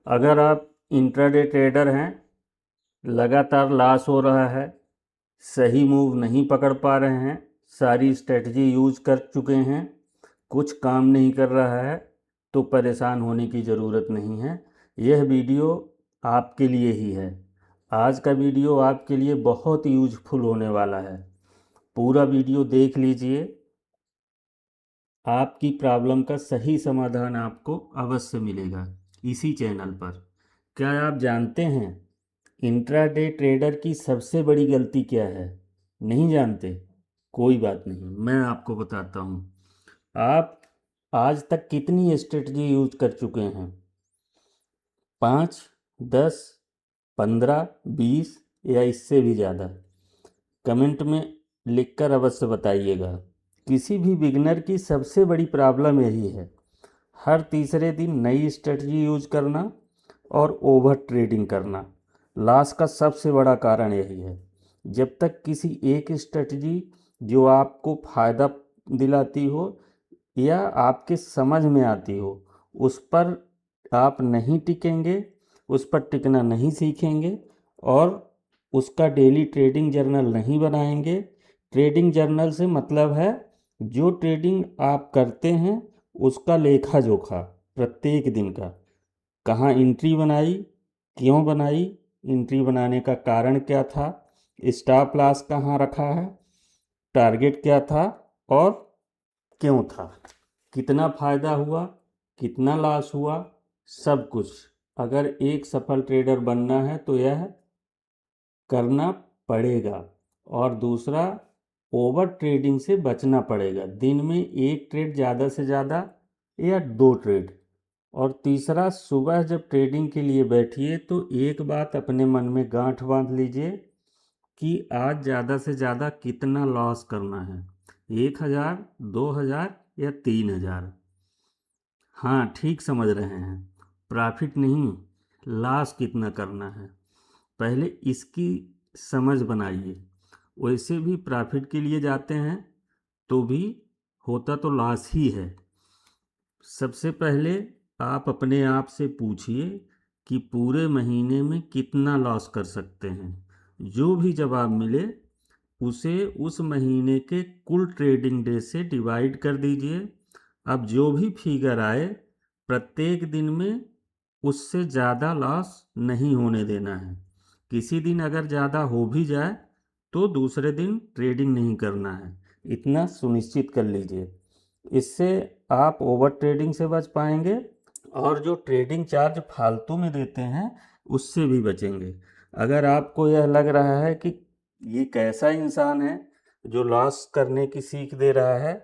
अगर आप intraday trader हैं, लगातार लॉस हो रहा है, सही मूव नहीं पकड़ पा रहे हैं, सारी स्ट्रेटजी यूज कर चुके हैं, कुछ काम नहीं कर रहा है, तो परेशान होने की ज़रूरत नहीं है। यह वीडियो आपके लिए ही है। आज का वीडियो आपके लिए बहुत यूजफुल होने वाला है। पूरा वीडियो देख लीजिए, आपकी प्रॉब्लम का सही समाधान आपको अवश्य मिलेगा इसी चैनल पर। क्या आप जानते हैं इंट्राडे ट्रेडर की सबसे बड़ी गलती क्या है? नहीं जानते? कोई बात नहीं, मैं आपको बताता हूँ। आप आज तक कितनी स्ट्रेटजी यूज कर चुके हैं? 5, 10, 15, 20 या इससे भी ज़्यादा? कमेंट में लिखकर अवश्य बताइएगा। किसी भी बिगनर की सबसे बड़ी प्रॉब्लम यही है, हर तीसरे दिन नई स्ट्रेटजी यूज करना और ओवर ट्रेडिंग करना। लॉस का सबसे बड़ा कारण यही है। जब तक किसी एक स्ट्रेटजी जो आपको फ़ायदा दिलाती हो या आपके समझ में आती हो, उस पर आप नहीं टिकेंगे, उस पर टिकना नहीं सीखेंगे और उसका डेली ट्रेडिंग जर्नल नहीं बनाएंगे। ट्रेडिंग जर्नल से मतलब है जो ट्रेडिंग आप करते हैं उसका लेखा जोखा प्रत्येक दिन का। कहाँ एंट्री बनाई, क्यों बनाई, एंट्री बनाने का कारण क्या था, स्टॉप लॉस कहाँ रखा है, टारगेट क्या था और क्यों था, कितना फ़ायदा हुआ, कितना लॉस हुआ, सब कुछ। अगर एक सफल ट्रेडर बनना है तो यह करना पड़ेगा। और दूसरा, ओवर ट्रेडिंग से बचना पड़ेगा। दिन में एक ट्रेड ज़्यादा से ज़्यादा या 2 ट्रेड। और तीसरा, सुबह जब ट्रेडिंग के लिए बैठिए तो एक बात अपने मन में गांठ बांध लीजिए कि आज ज़्यादा से ज़्यादा कितना लॉस करना है, 1000, 2000 या 3000। हाँ, ठीक समझ रहे हैं, प्रॉफिट नहीं, लॉस कितना करना है, पहले इसकी समझ बनाइए। वैसे भी प्रॉफिट के लिए जाते हैं तो भी होता तो लॉस ही है। सबसे पहले आप अपने आप से पूछिए कि पूरे महीने में कितना लॉस कर सकते हैं। जो भी जवाब मिले उसे उस महीने के कुल ट्रेडिंग डे से डिवाइड कर दीजिए। अब जो भी फिगर आए प्रत्येक दिन में उससे ज़्यादा लॉस नहीं होने देना है। किसी दिन अगर ज़्यादा हो भी जाए तो दूसरे दिन ट्रेडिंग नहीं करना है, इतना सुनिश्चित कर लीजिए। इससे आप ओवर ट्रेडिंग से बच पाएंगे और जो ट्रेडिंग चार्ज फालतू में देते हैं उससे भी बचेंगे। अगर आपको यह लग रहा है कि ये कैसा इंसान है जो लॉस करने की सीख दे रहा है,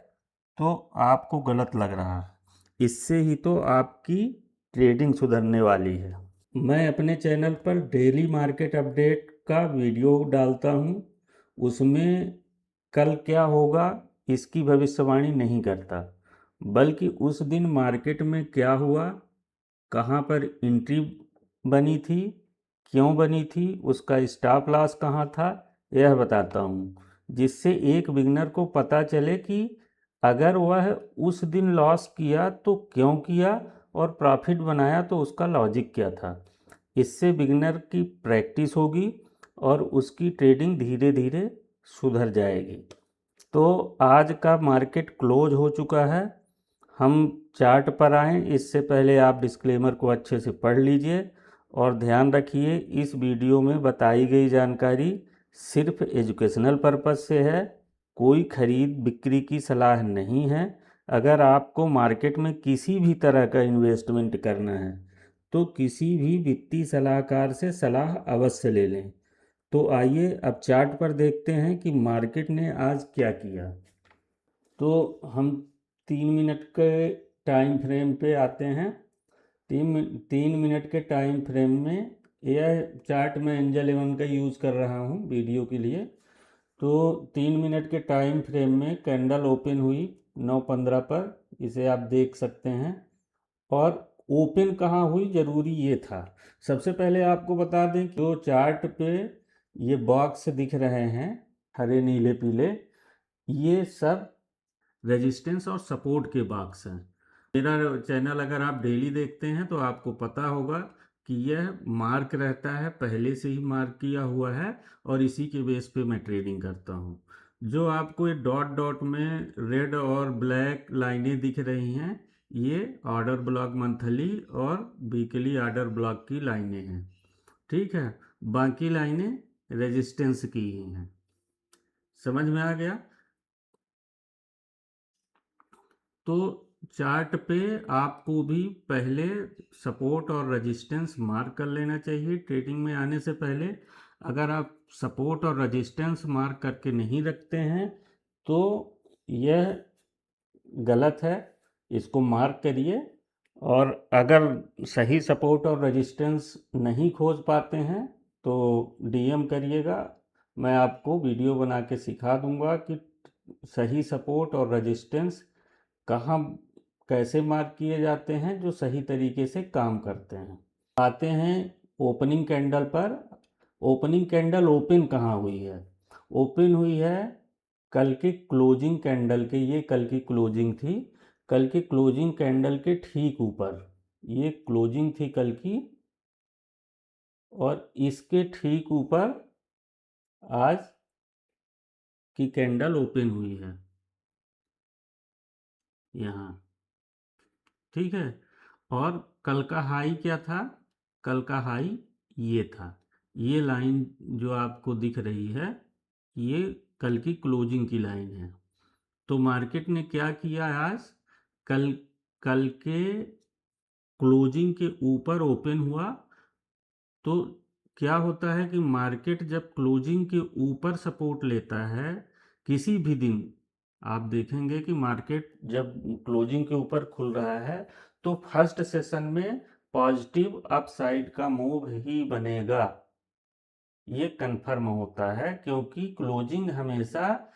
तो आपको गलत लग रहा है। इससे ही तो आपकी ट्रेडिंग सुधरने वाली है। मैं अपने चैनल पर डेली मार्केट अपडेट का वीडियो डालता हूँ। उसमें कल क्या होगा इसकी भविष्यवाणी नहीं करता, बल्कि उस दिन मार्केट में क्या हुआ, कहाँ पर एंट्री बनी थी, क्यों बनी थी, उसका स्टॉप लॉस कहाँ था, यह बताता हूँ। जिससे एक बिगनर को पता चले कि अगर वह उस दिन लॉस किया तो क्यों किया और प्रॉफिट बनाया तो उसका लॉजिक क्या था। इससे बिगनर की प्रैक्टिस होगी और उसकी ट्रेडिंग धीरे धीरे सुधर जाएगी। तो आज का मार्केट क्लोज हो चुका है। हम चार्ट पर आएँ इससे पहले आप डिस्क्लेमर को अच्छे से पढ़ लीजिए और ध्यान रखिए इस वीडियो में बताई गई जानकारी सिर्फ एजुकेशनल पर्पज़ से है, कोई खरीद बिक्री की सलाह नहीं है। अगर आपको मार्केट में किसी भी तरह का इन्वेस्टमेंट करना है तो किसी भी वित्तीय सलाहकार से सलाह अवश्य ले लें। तो आइए अब चार्ट पर देखते हैं कि मार्केट ने आज क्या किया। तो हम 3 मिनट के टाइम फ्रेम पे आते हैं। 3 मिनट के टाइम फ्रेम में यह चार्ट मैं एंजल 11 का यूज़ कर रहा हूँ वीडियो के लिए। तो 3 मिनट के टाइम फ्रेम में कैंडल ओपन हुई 9:15 पर, इसे आप देख सकते हैं। और ओपन कहाँ हुई ज़रूरी ये था। सबसे पहले आपको बता दें कि जो चार्ट पे ये बॉक्स दिख रहे हैं हरे नीले पीले, ये सब रेजिस्टेंस और सपोर्ट के बॉक्स हैं। मेरा चैनल अगर आप डेली देखते हैं तो आपको पता होगा कि यह मार्क रहता है, पहले से ही मार्क किया हुआ है और इसी के बेस पे मैं ट्रेडिंग करता हूँ। जो आपको ये डॉट डॉट में रेड और ब्लैक लाइनें दिख रही हैं, ये ऑर्डर ब्लॉक मंथली और वीकली ऑर्डर ब्लॉक की लाइनें हैं। ठीक है, बाकी लाइनें रेजिस्टेंस की ही हैं। समझ में आ गया? तो चार्ट पे आपको भी पहले सपोर्ट और रेजिस्टेंस मार्क कर लेना चाहिए ट्रेडिंग में आने से पहले। अगर आप सपोर्ट और रेजिस्टेंस मार्क करके नहीं रखते हैं तो यह गलत है, इसको मार्क करिए। और अगर सही सपोर्ट और रेजिस्टेंस नहीं खोज पाते हैं तो डीएम करिएगा, मैं आपको वीडियो बना के सिखा दूंगा कि सही सपोर्ट और रेजिस्टेंस कहाँ कैसे मार्क किए जाते हैं जो सही तरीके से काम करते हैं। आते हैं ओपनिंग कैंडल पर। ओपनिंग कैंडल ओपन कहाँ हुई है? ओपन हुई है कल के क्लोजिंग कैंडल के, ये कल की क्लोजिंग थी, कल की क्लोजिंग कैंडल के ठीक ऊपर, ये क्लोजिंग थी कल की, और इसके ठीक ऊपर आज की कैंडल ओपन हुई है यहाँ। ठीक है, और कल का हाई क्या था? कल का हाई ये था, ये लाइन जो आपको दिख रही है ये कल की क्लोजिंग की लाइन है। तो मार्केट ने क्या किया आज? कल कल के क्लोजिंग के ऊपर ओपन हुआ। तो क्या होता है कि मार्केट जब क्लोजिंग के ऊपर सपोर्ट लेता है किसी भी दिन, आप देखेंगे कि मार्केट जब क्लोजिंग के ऊपर खुल रहा है तो फर्स्ट सेशन में पॉजिटिव अपसाइड का मूव ही बनेगा, ये कंफर्म होता है, क्योंकि क्लोजिंग हमेशा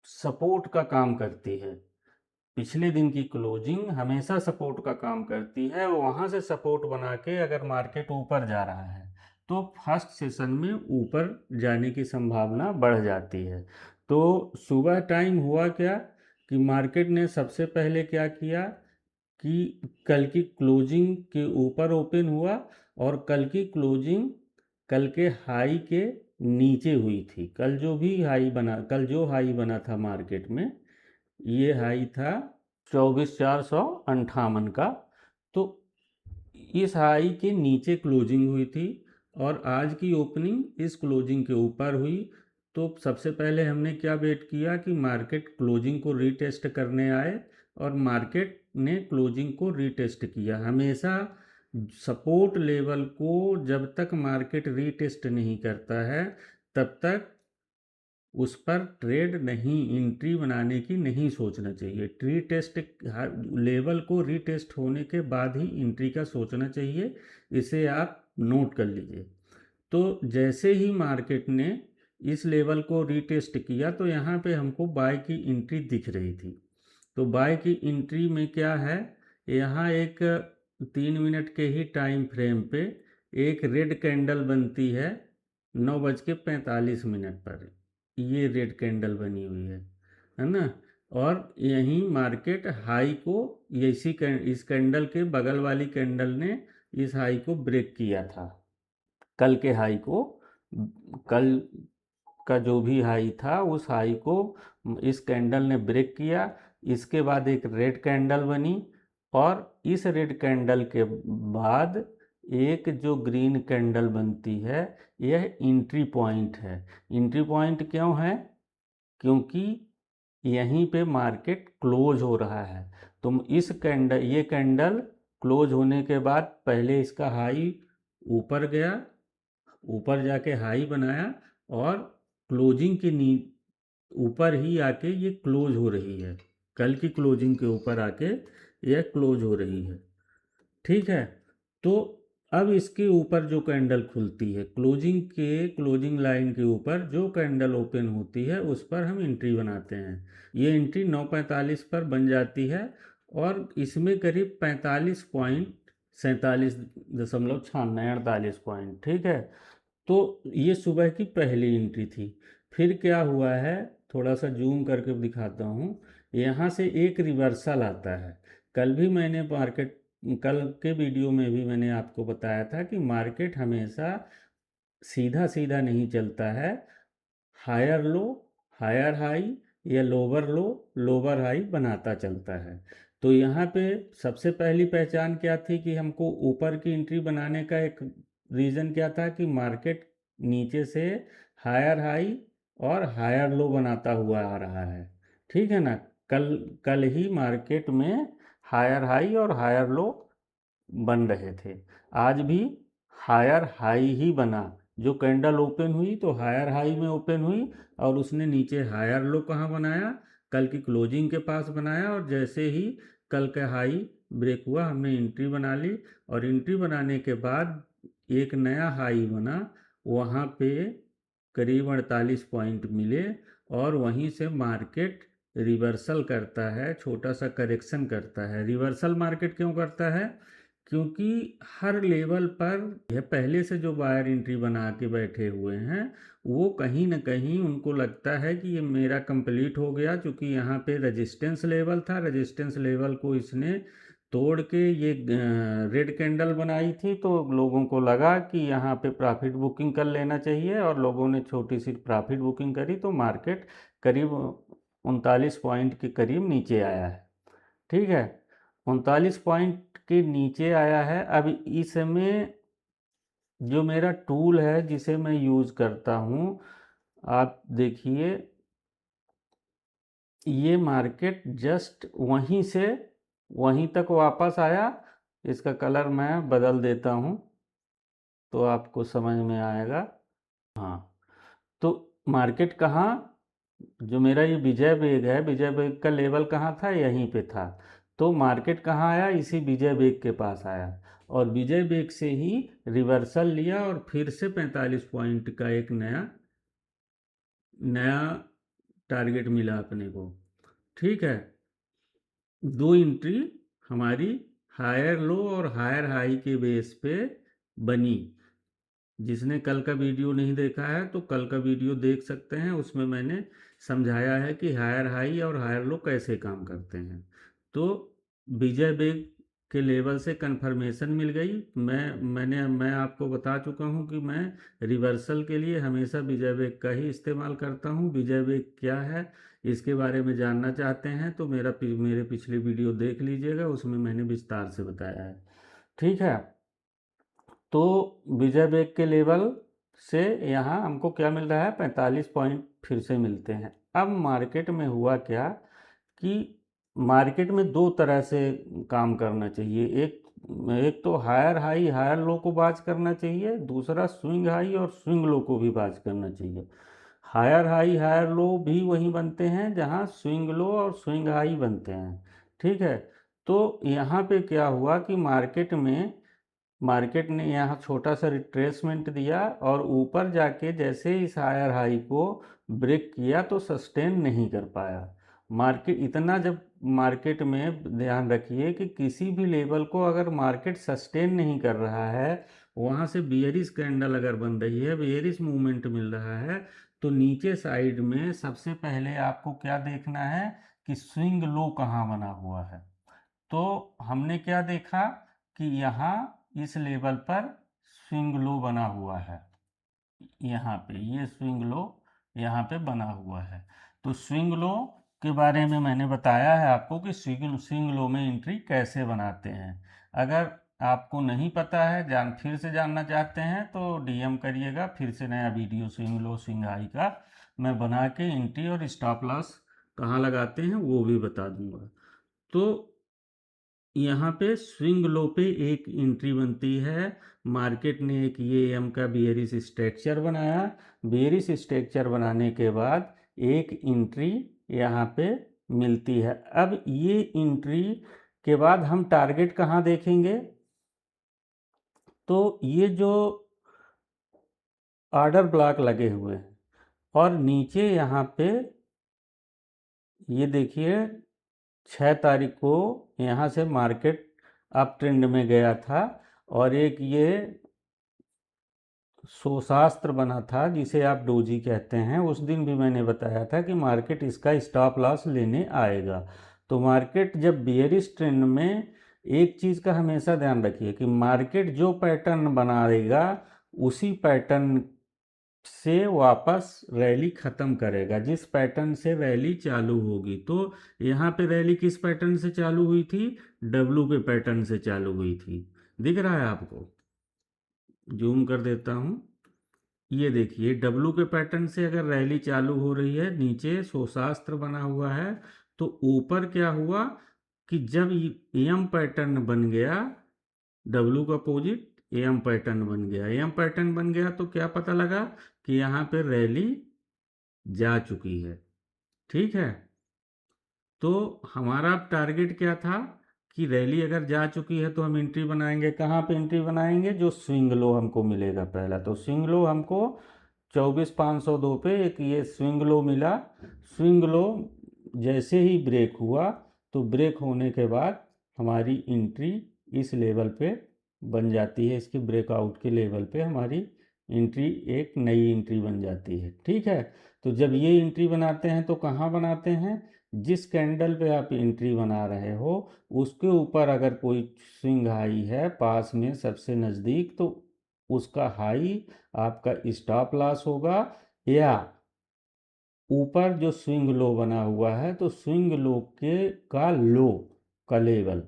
सपोर्ट का काम करती है। पिछले दिन की क्लोजिंग हमेशा सपोर्ट का काम करती है, वहाँ से सपोर्ट बना के अगर मार्केट ऊपर जा रहा है तो फर्स्ट सेशन में ऊपर जाने की संभावना बढ़ जाती है। तो सुबह टाइम हुआ क्या कि मार्केट ने सबसे पहले क्या किया कि कल की क्लोजिंग के ऊपर ओपन हुआ, और कल की क्लोजिंग कल के हाई के नीचे हुई थी। कल जो हाई बना था मार्केट में, ये हाई था 24,458 का। तो इस हाई के नीचे क्लोजिंग हुई थी और आज की ओपनिंग इस क्लोजिंग के ऊपर हुई। तो सबसे पहले हमने क्या वेट किया कि मार्केट क्लोजिंग को रीटेस्ट करने आए, और मार्केट ने क्लोजिंग को रीटेस्ट किया। हमेशा सपोर्ट लेवल को जब तक मार्केट रीटेस्ट नहीं करता है तब तक उस पर ट्रेड नहीं, एंट्री बनाने की नहीं सोचना चाहिए। ट्री टेस्ट लेवल को रीटेस्ट होने के बाद ही एंट्री का सोचना चाहिए, इसे आप नोट कर लीजिए। तो जैसे ही मार्केट ने इस लेवल को रीटेस्ट किया तो यहाँ पे हमको बाय की एंट्री दिख रही थी। तो बाय की एंट्री में क्या है, यहाँ एक 3 मिनट के ही टाइम फ्रेम पे एक रेड कैंडल बनती है 9:45 पर, ये रेड कैंडल बनी हुई है ना। और यहीं मार्केट हाई को, इस कैंडल के बगल वाली कैंडल ने इस हाई को ब्रेक किया था, कल के हाई को। कल का जो भी हाई था उस हाई को इस कैंडल ने ब्रेक किया। इसके बाद एक रेड कैंडल बनी, और इस रेड कैंडल के बाद एक जो ग्रीन कैंडल बनती है, यह एंट्री पॉइंट है। एंट्री पॉइंट क्यों है? क्योंकि यहीं पे मार्केट क्लोज हो रहा है। तो ये कैंडल क्लोज होने के बाद पहले इसका हाई ऊपर गया, ऊपर जाके हाई बनाया, और क्लोजिंग के नी ऊपर ही आके ये क्लोज हो रही है, कल की क्लोजिंग के ऊपर आके यह क्लोज हो रही है। ठीक है, तो अब इसके ऊपर जो कैंडल खुलती है, क्लोजिंग लाइन के ऊपर जो कैंडल ओपन होती है उस पर हम एंट्री बनाते हैं। ये एंट्री 9:45 पर बन जाती है, और इसमें करीब 45 पॉइंट, 47.96 48 पॉइंट। ठीक है, तो ये सुबह की पहली एंट्री थी। फिर क्या हुआ है, थोड़ा सा जूम करके दिखाता हूँ। यहाँ से एक रिवर्सल आता है। कल भी मैंने मार्केट कल के वीडियो में भी मैंने आपको बताया था कि मार्केट हमेशा सीधा सीधा नहीं चलता है, हायर लो, हायर हाई या लोअर लो, लोअर हाई बनाता चलता है। तो यहाँ पे सबसे पहली पहचान क्या थी कि हमको ऊपर की एंट्री बनाने का एक रीज़न क्या था कि मार्केट नीचे से हायर हाई और हायर लो बनाता हुआ आ रहा है। ठीक है ना। कल कल ही मार्केट में हायर हाई और हायर लो बन रहे थे। आज भी हायर हाई ही बना। जो कैंडल ओपन हुई तो हायर हाई में ओपन हुई और उसने नीचे हायर लो कहाँ बनाया, कल की क्लोजिंग के पास बनाया। और जैसे ही कल का हाई ब्रेक हुआ हमने एंट्री बना ली और एंट्री बनाने के बाद एक नया हाई बना, वहाँ पे करीब 48 पॉइंट मिले और वहीं से मार्केट रिवर्सल करता है, छोटा सा करेक्शन करता है। रिवर्सल मार्केट क्यों करता है? क्योंकि हर लेवल पर यह पहले से जो बायर एंट्री बना के बैठे हुए हैं वो कहीं ना कहीं उनको लगता है कि ये मेरा कंप्लीट हो गया। क्योंकि यहाँ पे रेजिस्टेंस लेवल था, रेजिस्टेंस लेवल को इसने तोड़ के ये रेड कैंडल बनाई थी, तो लोगों को लगा कि यहाँ पे प्रॉफिट बुकिंग कर लेना चाहिए और लोगों ने छोटी सी प्रॉफिट बुकिंग करी तो मार्केट करीब 39 पॉइंट के करीब नीचे आया है। ठीक है, 39 पॉइंट के नीचे आया है। अब इसमें जो मेरा टूल है जिसे मैं यूज़ करता हूँ, आप देखिए ये मार्केट जस्ट वहीं से वहीं तक वापस आया। इसका कलर मैं बदल देता हूँ तो आपको समझ में आएगा। हाँ, तो मार्केट कहाँ, जो मेरा ये विजय बेग है, विजय बेग का लेवल कहाँ था, यहीं पे था। तो मार्केट कहाँ आया, इसी विजय बेग के पास आया और विजय बेग से ही रिवर्सल लिया और फिर से 45 पॉइंट का एक नया नया टारगेट मिला अपने को। ठीक है, दो एंट्री हमारी हायर लो और हायर हाई के बेस पे बनी। जिसने कल का वीडियो नहीं देखा है तो कल का वीडियो देख सकते हैं, उसमें मैंने समझाया है कि हायर हाई और हायर लो कैसे काम करते हैं। तो विजय बेग के लेवल से कंफर्मेशन मिल गई। मैं आपको बता चुका हूं कि मैं रिवर्सल के लिए हमेशा विजय बेग का ही इस्तेमाल करता हूं। विजय बेग क्या है इसके बारे में जानना चाहते हैं तो मेरे पिछले वीडियो देख लीजिएगा, उसमें मैंने विस्तार से बताया है। ठीक है, तो विजय बेग के लेवल से यहाँ हमको क्या मिल रहा है, 45 पॉइंट फिर से मिलते हैं। अब मार्केट में हुआ क्या कि मार्केट में दो तरह से काम करना चाहिए। एक एक तो हायर हाई हायर लो को बाज करना चाहिए, दूसरा स्विंग हाई और स्विंग लो को भी बाज करना चाहिए। हायर हाई हायर लो भी वहीं बनते हैं जहाँ स्विंग लो और स्विंग हाई बनते हैं। ठीक है, तो यहाँ पे क्या हुआ कि मार्केट ने यहाँ छोटा सा रिट्रेसमेंट दिया और ऊपर जाके जैसे इस हायर हाई को ब्रेक किया तो सस्टेन नहीं कर पाया मार्केट। इतना जब मार्केट में ध्यान रखिए कि किसी भी लेवल को अगर मार्केट सस्टेन नहीं कर रहा है, वहाँ से बियरिश कैंडल अगर बन रही है, बियरिश मूवमेंट मिल रहा है, तो नीचे साइड में सबसे पहले आपको क्या देखना है कि स्विंग लो कहाँ बना हुआ है। तो हमने क्या देखा कि यहाँ इस लेवल पर स्विंग लो बना हुआ है, यहाँ पे ये स्विंग लो यहाँ पे बना हुआ है। तो स्विंग लो के बारे में मैंने बताया है आपको कि स्विंग लो में एंट्री कैसे बनाते हैं। अगर आपको नहीं पता है, फिर से जानना चाहते हैं तो डीएम करिएगा, फिर से नया video swing low swing high का मैं बना के एंट्री और स्टॉप लॉस कहाँ लगाते हैं वो भी बता दूंगा। तो यहाँ पे स्विंग लो पे एक एंट्री बनती है। मार्केट ने एक ये एम का बेयरिश स्ट्रक्चर बनाया, बेयरिश स्ट्रक्चर बनाने के बाद एक एंट्री यहाँ पे मिलती है। अब ये एंट्री के बाद हम टारगेट कहाँ देखेंगे, तो ये जो ऑर्डर ब्लॉक लगे हुए हैं और नीचे यहाँ पे ये देखिए 6 तारीख को यहाँ से मार्केट अप ट्रेंड में गया था और एक ये शोशास्त्र बना था जिसे आप डोजी कहते हैं। उस दिन भी मैंने बताया था कि मार्केट इसका स्टॉप लॉस लेने आएगा। तो मार्केट जब बियरिश ट्रेंड में एक चीज़ का हमेशा ध्यान रखिए कि मार्केट जो पैटर्न बना देगा उसी पैटर्न से वापस रैली ख़त्म करेगा, जिस पैटर्न से रैली चालू होगी। तो यहाँ पे रैली किस पैटर्न से चालू हुई थी? डब्लू के पैटर्न से चालू हुई थी। दिख रहा है आपको? जूम कर देता हूँ। ये देखिए डब्लू के पैटर्न से अगर रैली चालू हो रही है, नीचे शोशास्त्र बना हुआ है, तो ऊपर क्या हुआ कि जब एम पैटर्न बन गया, डब्लू का अपोजिट एम पैटर्न बन गया, एम पैटर्न बन गया तो क्या पता लगा कि यहाँ पे रैली जा चुकी है। ठीक है, तो हमारा टारगेट क्या था कि रैली अगर जा चुकी है तो हम एंट्री बनाएंगे। कहाँ पे एंट्री बनाएंगे? जो स्विंग लो हमको मिलेगा पहला, तो स्विंग लो हमको 24,502 पे एक ये स्विंग लो मिला। स्विंग लो जैसे ही ब्रेक हुआ तो ब्रेक होने के बाद हमारी एंट्री इस लेवल पे बन जाती है, इसके ब्रेकआउट के लेवल पे हमारी एंट्री एक नई एंट्री बन जाती है। ठीक है, तो जब ये एंट्री बनाते हैं तो कहाँ बनाते हैं? जिस कैंडल पे आप एंट्री बना रहे हो उसके ऊपर अगर कोई स्विंग हाई है पास में सबसे नज़दीक, तो उसका हाई आपका स्टॉप लॉस होगा। या ऊपर जो स्विंग लो बना हुआ है तो स्विंग लो के का लो का लेवल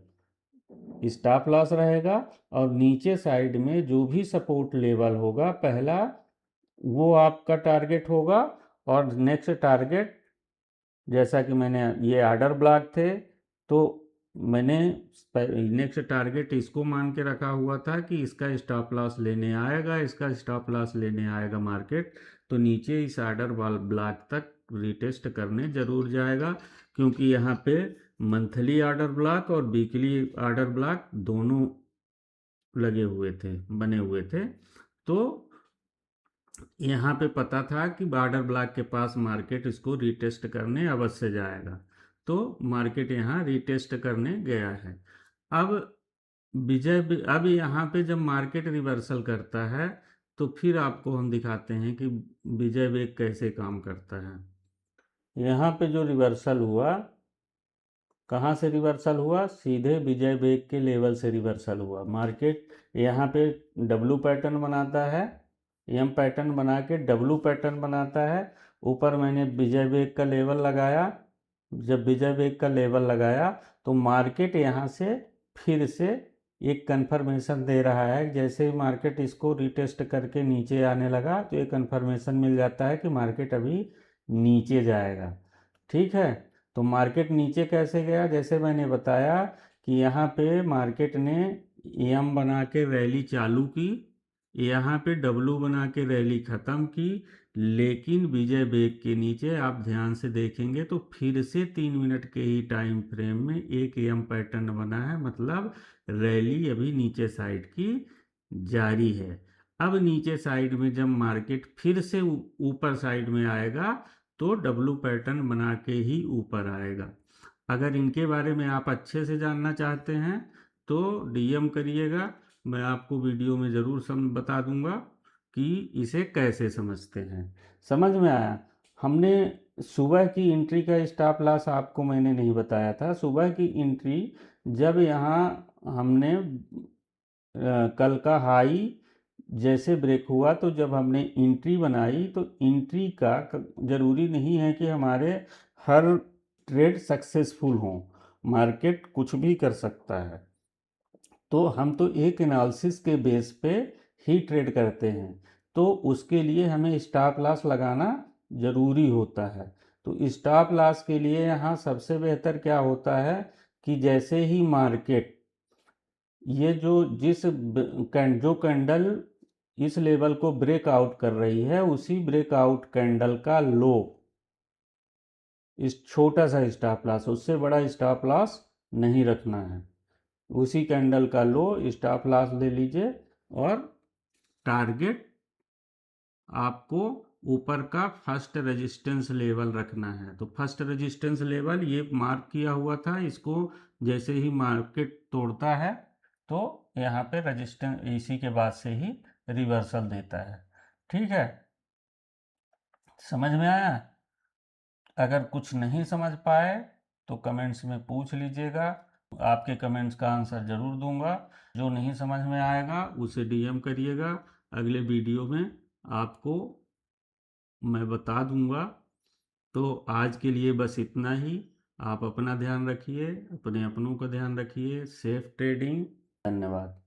स्टॉप लॉस रहेगा। और नीचे साइड में जो भी सपोर्ट लेवल होगा पहला, वो आपका टारगेट होगा। और नेक्स्ट टारगेट, जैसा कि मैंने ये आर्डर ब्लॉक थे तो मैंने नेक्स्ट टारगेट इसको मान के रखा हुआ था कि इसका स्टॉप लॉस लेने आएगा, इसका स्टॉप लॉस लेने आएगा मार्केट, तो नीचे इस आर्डर ब्लॉक तक रिटेस्ट करने ज़रूर जाएगा। क्योंकि यहाँ पे मंथली आर्डर ब्लॉक और वीकली आर्डर ब्लॉक दोनों लगे हुए थे, बने हुए थे। तो यहाँ पे पता था कि बॉर्डर ब्लॉक के पास मार्केट इसको रीटेस्ट करने अवश्य जाएगा, तो मार्केट यहाँ रीटेस्ट करने गया है। अब अब यहाँ पे जब मार्केट रिवर्सल करता है तो फिर आपको हम दिखाते हैं कि विजय वेग कैसे काम करता है। यहाँ पे जो रिवर्सल हुआ, कहाँ से रिवर्सल हुआ? सीधे विजय वेग के लेवल से रिवर्सल हुआ। मार्केट यहाँ पे डब्लू पैटर्न बनाता है, एम पैटर्न बना के डब्लू पैटर्न बनाता है। ऊपर मैंने विजय वेग का लेवल लगाया। जब विजय वेग का लेवल लगाया तो मार्केट यहाँ से फिर से एक कंफर्मेशन दे रहा है। जैसे ही मार्केट इसको रिटेस्ट करके नीचे आने लगा तो एक कंफर्मेशन मिल जाता है कि मार्केट अभी नीचे जाएगा। ठीक है, तो मार्केट नीचे कैसे गया? जैसे मैंने बताया कि यहाँ पे मार्केट ने एम बना के रैली चालू की, यहाँ पे डब्लू बना के रैली ख़त्म की, लेकिन विजय वेग के नीचे आप ध्यान से देखेंगे तो फिर से 3 मिनट के ही टाइम फ्रेम में एक एम पैटर्न बना है, मतलब रैली अभी नीचे साइड की जारी है। अब नीचे साइड में जब मार्केट फिर से ऊपर साइड में आएगा तो डब्लू पैटर्न बना के ही ऊपर आएगा। अगर इनके बारे में आप अच्छे से जानना चाहते हैं तो डीएम करिएगा, मैं आपको वीडियो में ज़रूर बता दूंगा कि इसे कैसे समझते हैं। समझ में आया? हमने सुबह की एंट्री का स्टॉप लॉस आपको मैंने नहीं बताया था। सुबह की एंट्री जब यहाँ हमने कल का हाई जैसे ब्रेक हुआ तो जब हमने एंट्री बनाई तो एंट्री का ज़रूरी नहीं है कि हमारे हर ट्रेड सक्सेसफुल हों, मार्केट कुछ भी कर सकता है। तो हम तो एक एनालिसिस के बेस पे ही ट्रेड करते हैं, तो उसके लिए हमें स्टॉप लॉस लगाना ज़रूरी होता है। तो स्टॉप लॉस के लिए यहाँ सबसे बेहतर क्या होता है कि जैसे ही मार्केट ये जो कैंडल इस लेवल को ब्रेकआउट कर रही है उसी ब्रेकआउट कैंडल का लो, इस छोटा सा स्टॉप लॉस, उससे बड़ा स्टॉप लॉस नहीं रखना है। उसी कैंडल का लो स्टॉप लॉस ले लीजिए और टारगेट आपको ऊपर का फर्स्ट रेजिस्टेंस लेवल रखना है। तो फर्स्ट रेजिस्टेंस लेवल ये मार्क किया हुआ था, इसको जैसे ही मार्केट तोड़ता है तो यहाँ पे रेजिस्टेंस इसी के बाद से ही रिवर्सल देता है। ठीक है, समझ में आया? अगर कुछ नहीं समझ पाए तो कमेंट्स में पूछ लीजिएगा, आपके कमेंट्स का आंसर ज़रूर दूंगा। जो नहीं समझ में आएगा उसे डीएम करिएगा, अगले वीडियो में आपको मैं बता दूंगा। तो आज के लिए बस इतना ही। आप अपना ध्यान रखिए, अपने अपनों का ध्यान रखिए। Safe trading. धन्यवाद।